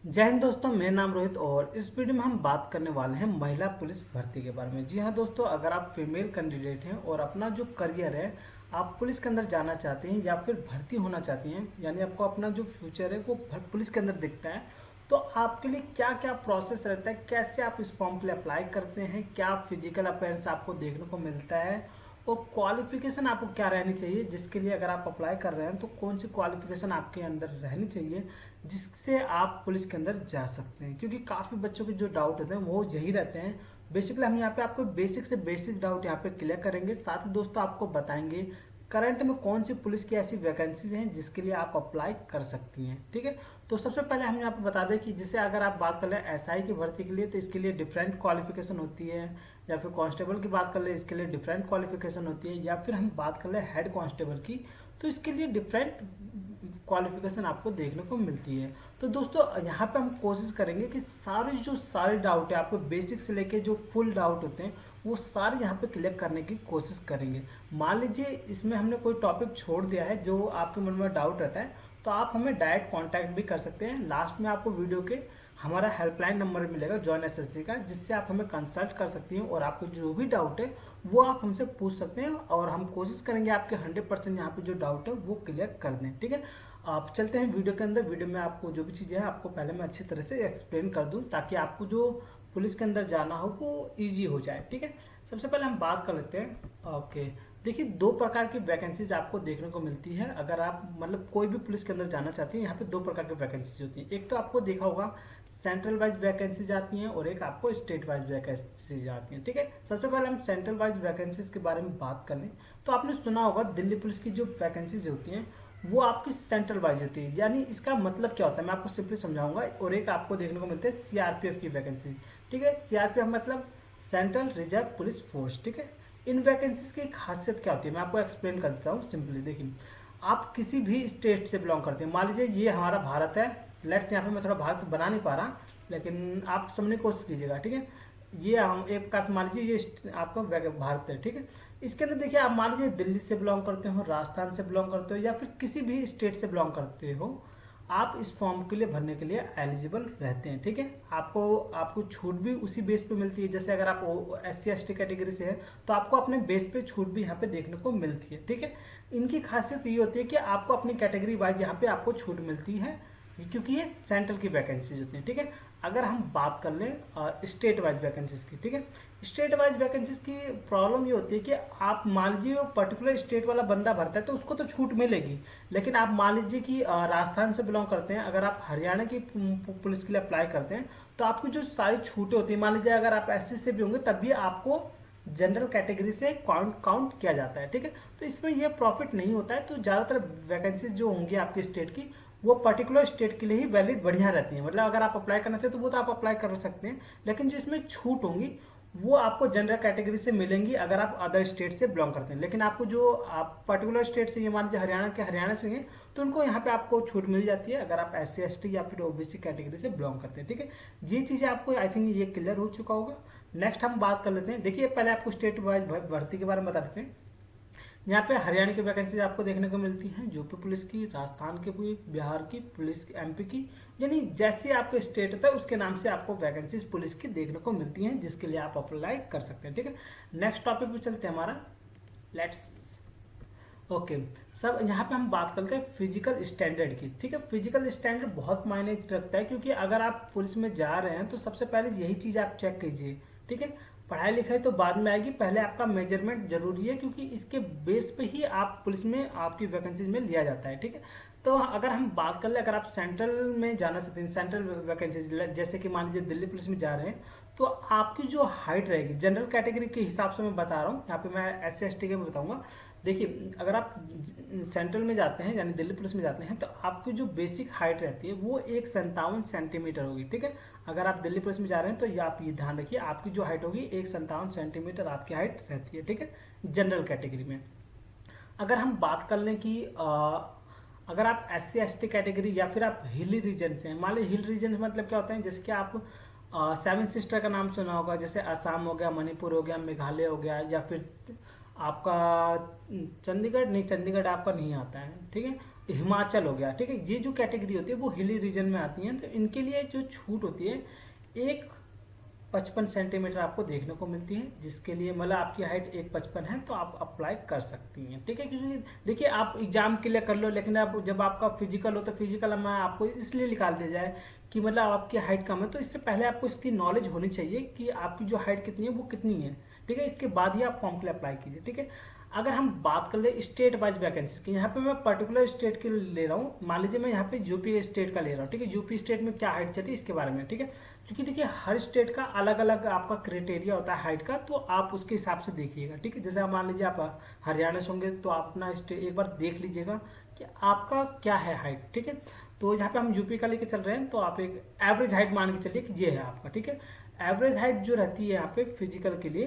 जय हिंद दोस्तों, मेरा नाम रोहित और इस वीडियो में हम बात करने वाले हैं महिला पुलिस भर्ती के बारे में। जी हाँ दोस्तों, अगर आप फीमेल कैंडिडेट हैं और अपना जो करियर है आप पुलिस के अंदर जाना चाहते हैं या फिर भर्ती होना चाहती हैं, यानी आपको अपना जो फ्यूचर है वो पुलिस के अंदर दिखता है, तो आपके लिए क्या क्या प्रोसेस रहता है, कैसे आप इस फॉर्म के लिए अप्लाई करते हैं, क्या फिजिकल अपीयरेंस आपको देखने को मिलता है और क्वालिफिकेशन आपको क्या रहनी चाहिए, जिसके लिए अगर आप अप्लाई कर रहे हैं तो कौन सी क्वालिफिकेशन आपके अंदर रहनी चाहिए जिससे आप पुलिस के अंदर जा सकते हैं। क्योंकि काफ़ी बच्चों के जो डाउट होते हैं वो यही रहते हैं। बेसिकली हम यहाँ पे आपको बेसिक से बेसिक डाउट यहाँ पे क्लियर करेंगे, साथ ही दोस्तों आपको बताएंगे करंट में कौन सी पुलिस की ऐसी वैकेंसीज हैं जिसके लिए आप अप्लाई कर सकती हैं। ठीक है, तो सबसे पहले हम यहाँ पे बता दें कि जैसे अगर आप बात कर लें एसआई की भर्ती के लिए तो इसके लिए डिफरेंट क्वालिफिकेशन होती है, या फिर कांस्टेबल की बात कर ले इसके लिए डिफरेंट क्वालिफिकेशन होती है, या फिर हम बात कर ले हेड कांस्टेबल की तो इसके लिए डिफरेंट क्वालिफिकेशन आपको देखने को मिलती है। तो दोस्तों यहाँ पे हम कोशिश करेंगे कि सारे डाउट है आपको बेसिक से लेके जो फुल डाउट होते हैं वो सारे यहाँ पे क्लियर करने की कोशिश करेंगे। मान लीजिए इसमें हमने कोई टॉपिक छोड़ दिया है जो आपके मन में डाउट रहता है तो आप हमें डायरेक्ट कांटेक्ट भी कर सकते हैं। लास्ट में आपको वीडियो के हमारा हेल्पलाइन नंबर मिलेगा जॉइन एसएससी का, जिससे आप हमें कंसल्ट कर सकती हैं और आपको जो भी डाउट है वो आप हमसे पूछ सकते हैं और हम कोशिश करेंगे आपके 100% यहाँ पे जो डाउट है वो क्लियर कर दें। ठीक है, आप चलते हैं वीडियो के अंदर। वीडियो में आपको जो भी चीज़ें हैं आपको पहले मैं अच्छी तरह से एक्सप्लेन कर दूँ ताकि आपको जो पुलिस के अंदर जाना हो वो ईजी हो जाए। ठीक है, सबसे पहले हम बात कर लेते हैं। ओके, देखिए दो प्रकार की वैकेंसीज आपको देखने को मिलती है अगर आप मतलब कोई भी पुलिस के अंदर जाना चाहती हैं। यहाँ पे दो प्रकार की वैकेंसीज होती हैं, एक तो आपको देखा होगा सेंट्रल वाइज वैकेंसीज आती हैं और एक आपको स्टेट वाइज वैकेंसीज आती हैं। ठीक है, सबसे पहले हम सेंट्रल वाइज वैकेंसीज के बारे में बात कर लें तो आपने सुना होगा दिल्ली पुलिस की जो वैकेंसीज होती हैं वो आपकी सेंट्रल वाइज होती है। यानी इसका मतलब क्या होता है मैं आपको सिंपली समझाऊंगा। और एक आपको देखने को मिलता है सीआरपीएफ की वैकेंसी। ठीक है, सीआरपीएफ मतलब सेंट्रल रिजर्व पुलिस फोर्स। ठीक है, इन वैकेंसीज की खासियत क्या होती है मैं आपको एक्सप्लेन कर देता हूँ सिंपली। देखिए, आप किसी भी स्टेट से बिलोंग करते हैं, मान लीजिए ये हमारा भारत है, लेट्स यहाँ पे मैं थोड़ा भारत बना नहीं पा रहा लेकिन आप समझने की कोशिश कीजिएगा। ठीक है, ये हम एक प्रकार से मान लीजिए ये आपका भारत है। ठीक है, इसके अंदर देखिए आप मान लीजिए दिल्ली से बिलोंग करते हो, राजस्थान से बिलोंग करते हो या फिर किसी भी स्टेट से बिलोंग करते हो, आप इस फॉर्म के लिए भरने के लिए एलिजिबल रहते हैं। ठीक है, आपको आपको छूट भी उसी बेस पे मिलती है। जैसे अगर आप SC ST कैटेगरी से है तो आपको अपने बेस पे छूट भी यहाँ पे देखने को मिलती है। ठीक है, इनकी खासियत ये होती है कि आपको अपनी कैटेगरी वाइज यहाँ पे आपको छूट मिलती है क्योंकि ये सेंट्रल की वैकेंसीज होती हैं। ठीक है, अगर हम बात कर लें स्टेट वाइज वैकेंसीज की, ठीक है, स्टेट वाइज वैकेंसीज की प्रॉब्लम ये होती है कि आप मान लीजिए वो पर्टिकुलर स्टेट वाला बंदा भरता है तो उसको तो छूट मिलेगी, लेकिन आप मान लीजिए कि राजस्थान से बिलोंग करते हैं, अगर आप हरियाणा की पुलिस के लिए अप्लाई करते हैं तो आपकी जो सारी छूटें होती हैं, मान लीजिए अगर आप SC से भी होंगे तब भी आपको जनरल कैटेगरी से काउंट किया जाता है। ठीक है, तो इसमें ये प्रॉफिट नहीं होता है। तो ज़्यादातर वैकेंसीज जो होंगी आपके स्टेट की वो पर्टिकुलर स्टेट के लिए ही वैलिड बढ़िया रहती है। मतलब अगर आप अप्लाई करना चाहते तो वो तो आप अप्लाई कर सकते हैं, लेकिन जो इसमें छूट होंगी वो आपको जनरल कैटेगरी से मिलेंगी अगर आप अदर स्टेट से बिलोंग करते हैं। लेकिन आपको जो आप पर्टिकुलर स्टेट से, ये मान लीजिए हरियाणा से हैं तो उनको यहाँ पे आपको छूट मिल जाती है अगर आप SC ST या फिर OBC कैटेगरी से बिलोंग करते हैं। ठीक है, ये चीज़ें आपको आई थिंक ये क्लियर हो चुका होगा। नेक्स्ट हम बात कर लेते हैं। देखिए पहले आपको स्टेट वाइज भर्ती के बारे में बता देते हैं। यहाँ पे हरियाणा की वैकेंसीज आपको देखने को मिलती हैं, यूपी पुलिस की, राजस्थान की, बिहार की पुलिस, MP की, यानी जैसे आपके स्टेट होता है उसके नाम से आपको वैकेंसीज पुलिस की देखने को मिलती हैं जिसके लिए आप अप्लाई कर सकते हैं। ठीक है, नेक्स्ट टॉपिक पे चलते हैं हमारा। लेट्स ओके, सब यहाँ पे हम बात करते हैं फिजिकल स्टैंडर्ड की। ठीक है, फिजिकल स्टैंडर्ड बहुत मायने रखता है क्योंकि अगर आप पुलिस में जा रहे हैं तो सबसे पहले यही चीज़ आप चेक कीजिए। ठीक है, पढ़ाई लिखाई तो बाद में आएगी, पहले आपका मेजरमेंट जरूरी है क्योंकि इसके बेस पे ही आप पुलिस में आपकी वैकेंसीज में लिया जाता है। ठीक है, तो अगर हम बात कर ले, अगर आप सेंट्रल में जाना चाहते हैं, सेंट्रल वैकेंसीज जैसे कि मान लीजिए दिल्ली पुलिस में जा रहे हैं तो आपकी जो हाइट रहेगी जनरल कैटेगरी के हिसाब से मैं बता रहा हूँ, यहाँ पे मैं SC ST के बताऊंगा। देखिए अगर आप सेंट्रल में जाते हैं यानी दिल्ली पुलिस में जाते हैं तो आपकी जो बेसिक हाइट रहती है वो 157 सेंटीमीटर होगी। ठीक है, अगर आप दिल्ली पुलिस में जा रहे हैं तो ये आप ये ध्यान रखिए आपकी जो हाइट होगी 157 सेंटीमीटर आपकी हाइट रहती है। ठीक है, जनरल कैटेगरी में। अगर हम बात कर लें कि अगर आप SC ST कैटेगरी या फिर आप हिली रीजन से हैं, मान लीजिए हिल रीजन मतलब क्या होता है, जैसे कि आप 7 सिस्टर का नाम सुना होगा, जैसे असम हो गया, मणिपुर हो गया, मेघालय हो गया, या फिर आपका चंडीगढ़ नहीं, चंडीगढ़ आपका नहीं आता है। ठीक है, हिमाचल हो गया, ठीक है, ये जो कैटेगरी होती है वो हिली रीजन में आती है, तो इनके लिए जो छूट होती है एक 55 सेंटीमीटर आपको देखने को मिलती है, जिसके लिए मतलब आपकी हाइट 1,55 है तो आप अप्लाई कर सकती हैं, ठीक है। क्योंकि देखिए आप एग्जाम के लिए कर लो, लेकिन अब जब आपका फिजिकल हो तो फिजिकल में आपको इसलिए निकाल दिया जाए कि मतलब आपकी हाइट कम है, तो इससे पहले आपको इसकी नॉलेज होनी चाहिए कि आपकी जो हाइट कितनी है वो कितनी है, ठीक है। इसके बाद ही आप फॉर्म के लिए अप्लाई कीजिए, ठीक है। अगर हम बात कर ले स्टेट वाइज वैकेंसीज की, यहाँ पे मैं पर्टिकुलर स्टेट के ले रहा हूँ, मान लीजिए मैं यहाँ पे यूपी स्टेट का ले रहा हूँ, ठीक है। यूपी स्टेट में क्या हाइट चलती है इसके बारे में, ठीक है। क्योंकि देखिए हर स्टेट का अलग अलग आपका क्राइटेरिया होता है हाइट का, तो आप उसके हिसाब से देखिएगा, ठीक है। जैसे आप मान लीजिए आप हरियाणा से होंगे तो आप अपना स्टेट एक बार देख लीजिएगा कि आपका क्या है हाइट, ठीक है। तो यहाँ पे हम यूपी का लेके चल रहे हैं, तो आप एक एवरेज हाइट मान के चलिए कि ये है आपका, ठीक है। एवरेज हाइट जो रहती है यहाँ पे फिजिकल के लिए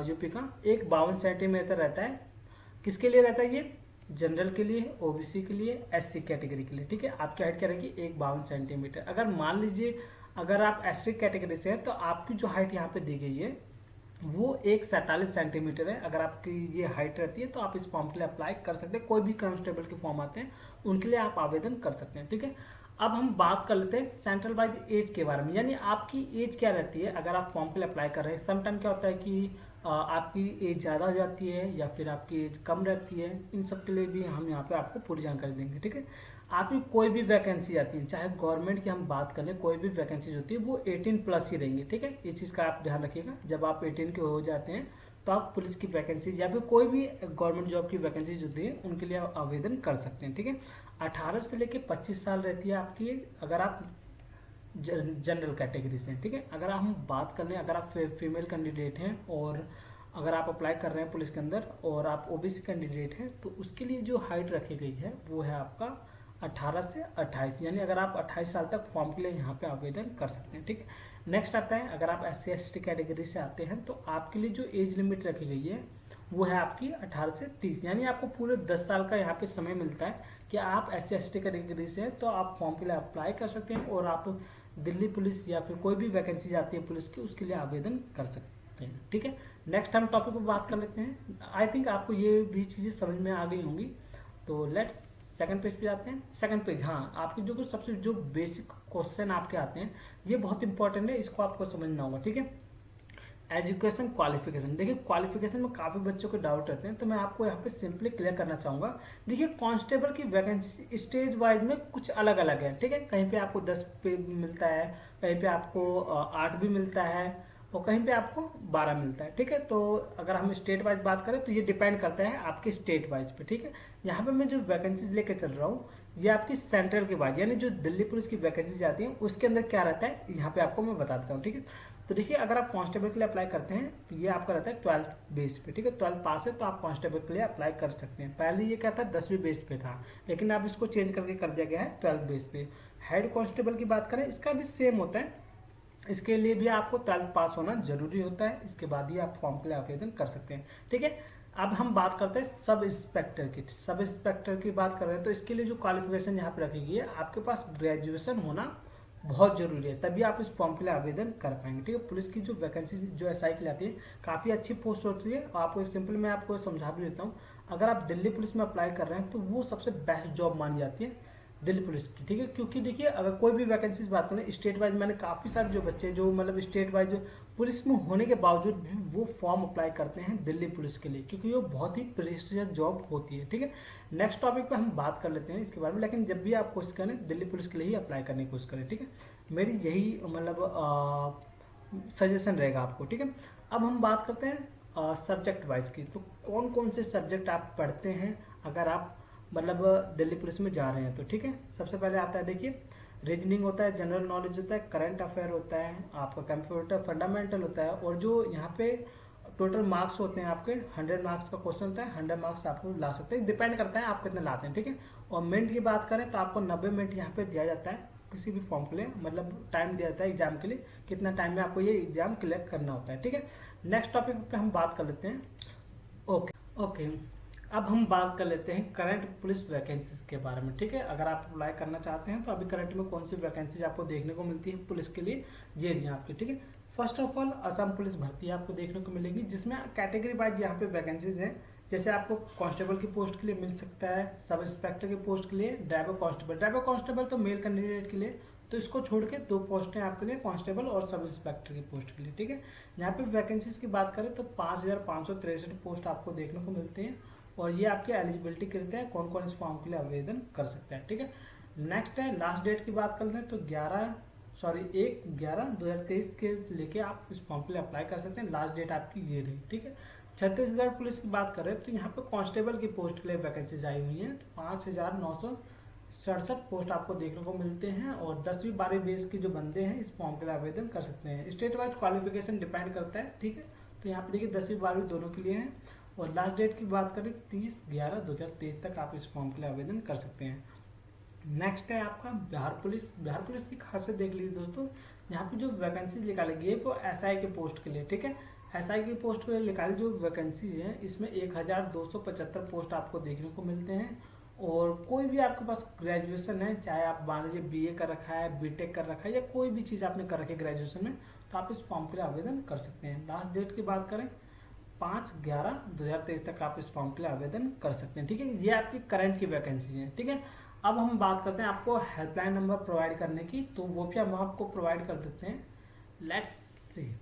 यूपी का एक 52 सेंटीमीटर रहता है। किसके लिए रहता है ये? जनरल के लिए, ओबीसी के लिए, एससी कैटेगरी के लिए, ठीक है। आपकी हाइट क्या रहेगी? एक 52 सेंटीमीटर। अगर मान लीजिए अगर आप एससी कैटेगरी से हैं तो आपकी जो हाइट यहाँ पे दी गई है वो एक 47 सेंटीमीटर है। अगर आपकी ये हाइट रहती है तो आप इस फॉर्म के लिए अप्लाई कर सकते हैं। कोई भी कांस्टेबल के फॉर्म आते हैं उनके लिए आप आवेदन कर सकते हैं, ठीक है। अब हम बात कर लेते हैं सेंट्रल वाइज एज के बारे में, यानी आपकी एज क्या रहती है अगर आप फॉर्म के लिए अप्लाई कर रहे हैं। समटाइम क्या होता है कि आपकी एज ज़्यादा हो जाती है या फिर आपकी एज कम रहती है, इन सब के लिए भी हम यहाँ पे आपको पूरी जानकारी देंगे, ठीक है। आपकी कोई भी वैकेंसी आती है, चाहे गवर्नमेंट की हम बात कर लें, कोई भी वैकेंसी होती है वो 18+ ही रहेंगी, ठीक है। इस चीज़ का आप ध्यान रखिएगा। जब आप 18 के हो जाते हैं तो आप पुलिस की वैकेंसीज या फिर कोई भी गवर्नमेंट जॉब की वैकेंसीज होती है उनके लिए आप आवेदन कर सकते हैं, ठीक है। 18 से लेकर 25 साल रहती है आपकी एज, अगर आप जनरल कैटेगरी से हैं, ठीक है। अगर हम बात कर लें, अगर आप फीमेल कैंडिडेट हैं और अगर आप अप्लाई कर रहे हैं पुलिस के अंदर और आप ओबीसी कैंडिडेट हैं तो उसके लिए जो हाइट रखी गई है वो है आपका 18 से 28, यानी अगर आप 28 साल तक फॉर्म के लिए यहाँ पे आवेदन कर सकते हैं, ठीक है। नेक्स्ट आता है, अगर आप SC ST कैटेगरी से आते हैं तो आपके लिए जो एज लिमिट रखी गई है वो है आपकी 18 से 30, यानी आपको पूरे 10 साल का यहाँ पे समय मिलता है कि आप SC ST कैटेगरी से हैं तो आप फॉर्म के लिए अप्लाई कर सकते हैं और आप दिल्ली पुलिस या फिर कोई भी वैकेंसी आती है पुलिस की उसके लिए आवेदन कर सकते हैं, ठीक है। नेक्स्ट हम टॉपिक पर बात कर लेते हैं। आई थिंक आपको ये भी चीज़ें समझ में आ गई होंगी, तो लेट्स सेकंड पेज पे जाते हैं। सेकंड पेज, हाँ, आपके जो कुछ सबसे जो बेसिक क्वेश्चन आपके आते हैं ये बहुत इंपॉर्टेंट है, इसको आपको समझना होगा, ठीक है। एजुकेशन क्वालिफिकेशन, देखिए क्वालिफिकेशन में काफ़ी बच्चों को डाउट रहते हैं तो मैं आपको यहाँ पे सिंपली क्लियर करना चाहूँगा। देखिए कांस्टेबल की वैकेंसी स्टेज वाइज में कुछ अलग अलग है, ठीक है। कहीं पे आपको 10 पे मिलता है, कहीं पे आपको 8 भी मिलता है और कहीं पे आपको 12 मिलता है, ठीक है। तो अगर हम स्टेट वाइज बात करें तो ये डिपेंड करता है आपके स्टेट वाइज पे, ठीक है। यहाँ पे मैं जो वैकेंसीज लेके चल रहा हूँ ये आपकी सेंट्रल के वाइज, यानी जो दिल्ली पुलिस की वैकेंसीज आती हैं उसके अंदर क्या रहता है यहाँ पे आपको मैं बता देता हूँ, ठीक है। तो देखिए अगर आप कांस्टेबल के लिए अप्लाई करते हैं तो ये आपका रहता है 12th बेस पे, ठीक है। 12th पास है तो आप कांस्टेबल के लिए अप्लाई कर सकते हैं। पहले ये क्या था 10वीं बेस पे था, लेकिन अब इसको चेंज करके कर दिया गया है 12th बेस पे। हेड कांस्टेबल की बात करें इसका भी सेम होता है, इसके लिए भी आपको 12th पास होना जरूरी होता है, इसके बाद ही आप फॉर्म के लिए आवेदन कर सकते हैं, ठीक है। अब हम बात करते हैं सब इंस्पेक्टर की। सब इंस्पेक्टर की बात कर रहे हैं तो इसके लिए जो क्वालिफिकेशन यहाँ पे रखी गई है, आपके पास ग्रेजुएशन होना बहुत जरूरी है, तभी आप इस फॉर्म के लिए आवेदन कर पाएंगे, ठीक है। पुलिस की जो वैकेंसी जो एसआई के लिए आती है काफ़ी अच्छी पोस्ट होती है। और आपको सिंपल मैं आपको समझा भी देता हूँ, अगर आप दिल्ली पुलिस में अप्लाई कर रहे हैं तो वो सबसे बेस्ट जॉब मानी जाती है दिल्ली पुलिस की, ठीक है। क्योंकि देखिए अगर कोई भी वैकेंसी बात करें स्टेट वाइज, मैंने काफ़ी सारे जो बच्चे जो मतलब स्टेट वाइज पुलिस में होने के बावजूद भी वो फॉर्म अप्लाई करते हैं दिल्ली पुलिस के लिए, क्योंकि वो बहुत ही प्रेस्टिजियस जॉब होती है, ठीक है। नेक्स्ट टॉपिक पे हम बात कर लेते हैं इसके बारे में, लेकिन जब भी आप कोशिश करें दिल्ली पुलिस के लिए ही अप्लाई करने की कोशिश करें, ठीक है। मेरी यही मतलब सजेशन रहेगा आपको, ठीक है। अब हम बात करते हैं सब्जेक्ट वाइज की, तो कौन कौन से सब्जेक्ट आप पढ़ते हैं अगर आप मतलब दिल्ली पुलिस में जा रहे हैं तो, ठीक है। सबसे पहले आता है देखिए रीजनिंग होता है, जनरल नॉलेज होता है, करंट अफेयर होता है, आपका कंप्यूटर फंडामेंटल होता है, और जो यहाँ पे टोटल मार्क्स होते हैं आपके 100 मार्क्स का क्वेश्चन होता है, 100 मार्क्स आपको ला सकते हैं, डिपेंड करता है आप कितने लाते हैं, ठीक है। और मिनट की बात करें तो आपको 90 मिनट यहाँ पे दिया जाता है किसी भी फॉर्म के लिए, मतलब टाइम दिया जाता है एग्जाम के लिए, कितना टाइम में आपको ये एग्जाम क्लियर करना होता है, ठीक है। नेक्स्ट टॉपिक पे हम बात कर लेते हैं। ओके, अब हम बात कर लेते हैं करंट पुलिस वैकेंसीज के बारे में, ठीक है। अगर आप अप्लाई करना चाहते हैं तो अभी करंट में कौन सी वैकेंसीज आपको देखने को मिलती है पुलिस के लिए, ये रही आपकी, ठीक है। First of all Assam police भर्ती आपको देखने को मिलेगी, जिसमें कैटेगरी वाइज यहाँ पे वैकेंसीज हैं जैसे आपको कांस्टेबल की पोस्ट के लिए मिल सकता है, सब इंस्पेक्टर की पोस्ट के लिए, ड्राइवर कांस्टेबल तो मेल कैंडिडेट के लिए, तो इसको छोड़ के 2 पोस्टें आपके लिए कांस्टेबल और सब इंस्पेक्टर की पोस्ट के लिए, ठीक है। यहाँ पे वैकेंसीज की बात करें तो 5563 पोस्ट आपको देखने को मिलते हैं, और ये आपकी एलिजिबिलिटी करते हैं कौन कौन इस फॉर्म के लिए आवेदन कर सकते हैं, ठीक है। नेक्स्ट है लास्ट डेट की बात करते हैं तो 1/11/2023 के लेके आप इस फॉर्म के लिए अप्लाई कर सकते हैं। लास्ट डेट आपकी ये रही, ठीक है। छत्तीसगढ़ पुलिस की बात करें तो यहाँ पे कांस्टेबल की पोस्ट के लिए वैकेंसीज आई हुई हैं, तो 5967 पोस्ट आपको देखने को मिलते हैं, और 10वीं 12वीं बेस के जो बंदे हैं इस फॉर्म के लिए आवेदन कर सकते हैं। स्टेट वाइज क्वालिफिकेशन डिपेंड करता है, ठीक है। तो यहाँ पे देखिए 10वीं 12वीं दोनों के लिए है, और लास्ट डेट की बात करें 30/11/2023 तक आप इस फॉर्म के लिए आवेदन कर सकते हैं। नेक्स्ट है आपका बिहार पुलिस की खासियत देख लीजिए दोस्तों, यहाँ पे जो वैकेंसी निकाली गई है वो एसआई के पोस्ट के लिए, ठीक है। एसआई की पोस्ट के लिए निकाली जो वैकेंसी है इसमें 1275 पोस्ट आपको देखने को मिलते हैं, और कोई भी आपके पास ग्रेजुएशन है, चाहे आप मान लीजिए बीए कर रखा है, बीटेक कर रखा है, या कोई भी चीज़ आपने कर रखी है ग्रेजुएशन में, तो आप इस फॉर्म के लिए आवेदन कर सकते हैं। लास्ट डेट की बात करें 5/11/2023 तक आप इस फॉर्म के लिए आवेदन कर सकते हैं, ठीक है। ये आपकी करंट की वैकेंसी है, ठीक है। अब हम बात करते हैं आपको हेल्पलाइन नंबर प्रोवाइड करने की, तो वो भी हम आपको प्रोवाइड कर देते हैं। लेट्स सी,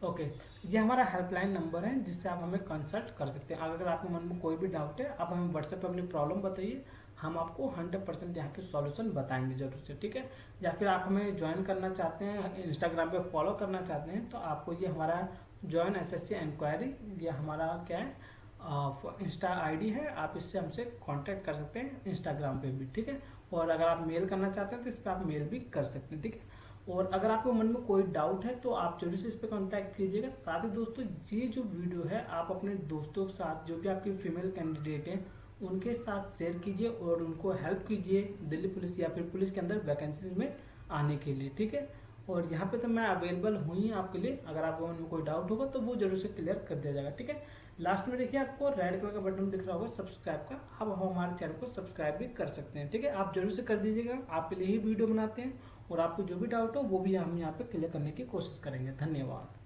ओके, ये हमारा हेल्पलाइन नंबर है जिससे आप हमें कंसल्ट कर सकते हैं। अगर आपके मन में कोई भी डाउट है आप हमें व्हाट्सएप पर अपनी प्रॉब्लम बताइए, हम आपको 100% यहाँ पे सॉल्यूशन बताएंगे जरूर से, ठीक है। या फिर आप हमें ज्वाइन करना चाहते हैं, इंस्टाग्राम पे फॉलो करना चाहते हैं, तो आपको ये हमारा ज्वाइन एसएससी इंक्वायरी, ये हमारा क्या है इंस्टा आईडी है, आप इससे हमसे कांटेक्ट कर सकते हैं इंस्टाग्राम पे भी, ठीक है। और अगर आप मेल करना चाहते हैं तो इस पर आप मेल भी कर सकते हैं, ठीक है। और अगर आपके मन में कोई डाउट है तो आप जरूर से इस पर कांटेक्ट कीजिएगा। साथ ही दोस्तों ये जो वीडियो है आप अपने दोस्तों के साथ, जो भी आपके फीमेल कैंडिडेट हैं उनके साथ शेयर कीजिए, और उनको हेल्प कीजिए दिल्ली पुलिस या फिर पुलिस के अंदर वैकेंसी में आने के लिए, ठीक है। और यहाँ पे तो मैं अवेलेबल हुई आपके लिए, अगर आपको मन में कोई डाउट होगा तो वो जरूर से क्लियर कर दिया जाएगा, ठीक है। लास्ट में देखिए आपको रेड कलर का बटन दिख रहा होगा सब्सक्राइब का, अब हम हमारे चैनल को सब्सक्राइब भी कर सकते हैं, ठीक है। आप जरूर से कर दीजिएगा, आपके लिए ही वीडियो बनाते हैं, और आपको जो भी डाउट हो वो भी हम यहाँ पे क्लियर करने की कोशिश करेंगे। धन्यवाद।